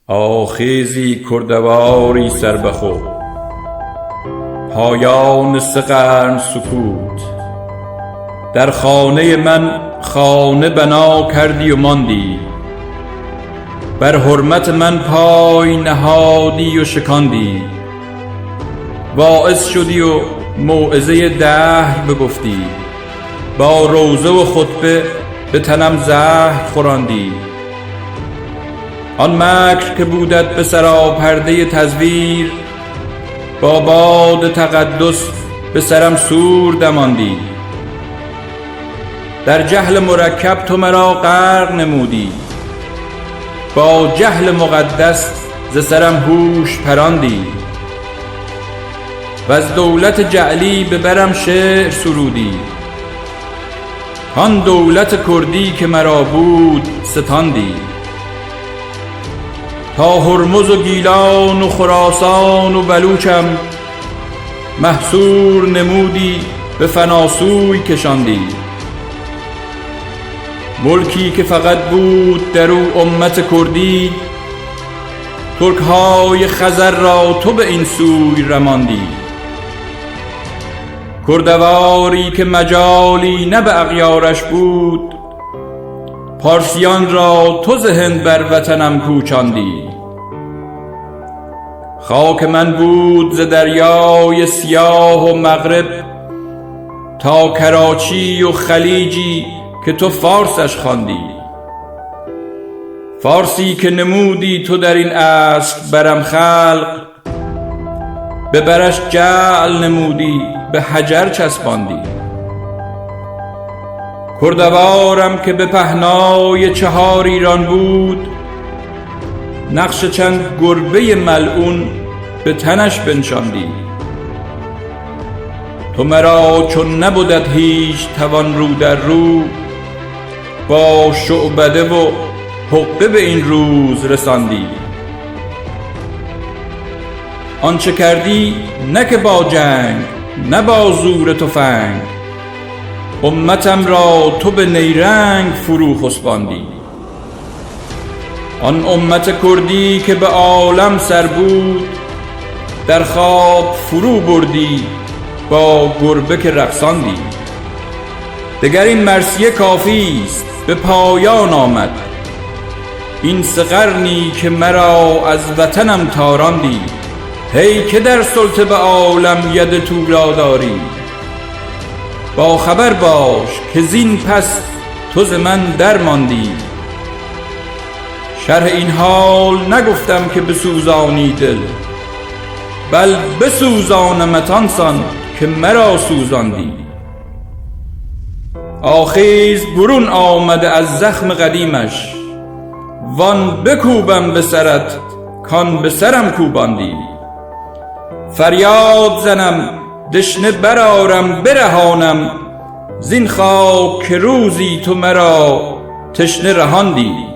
آخیزی کردواری سربخو، پایان 3 قرن سکوت. در خانه من خانه بنا کردی و ماندی، بر حرمت من پای نهادی و شکاندی. واعظ شدی و موعظه دهر بگفتی، با روزه و خطبه به تنم زهر خوراندی. آن مکر که بودت به سراپرده تزویر، با باد تقدس به سرم سور دماندی. در جهل مرکب تو مرا غرق نمودی، با جهل مقدس ز سرم هوش پراندی. وز دولت جعلی به برم شعر سرودی، آن دولت کردی که مرا بود ستاندی. تا هرمز و گیلان و خراسان و بلوچم، محصور نمودی به فناسوی کشاندی. ملکی که فقط بود در او امت کردی، ترک های خزر را تو به این سوی رماندی. کردواری که مجالی نه به اغیارش بود، پارسیان را تو ز هند بر وطنم کوچاندی. خاک من بود ز دریای سیاه و مغرب، تا کراچی و خلیجی که تو فارسش خواندی. فارسی که نمودی تو در این عصر برم خلق، به برش جعل نمودی به حجر چسباندی. کردوارم که به پهنای 4 ایران بود، نقش چند گربه ملعون به تنش بنشاندی. تو مرا چون نبودت هیچ توان رو در رو، با شعبده و حقه به این روز رساندی. آنچه کردی نه که با جنگ نه با زور تفنگ، امتم را تو به نیرنگ فرو خسباندی. آن امت کردی که به عالم سر بود، در خواب فرو بردی با گربه که رقصاندی. دگر این مرثیه کافی است به پایان آمد، این 3 قرنی که مرا از وطنم تاراندی. هی که در سلطه به عالم ید تو را داری، با خبر باش که زین پس تو ز من در ماندی. شرح این حال نگفتم که بسوزانی دل، بل بسوزانمت آنسان که مرا سوزاندی. آخیز برون آمده از زخم قدیمش، وان بکوبم به سرت کان به سرم کوباندی. فریاد زنم دشنه برآرم برهانم، زین خاک که روزی تو مرا تشنه رهاندی.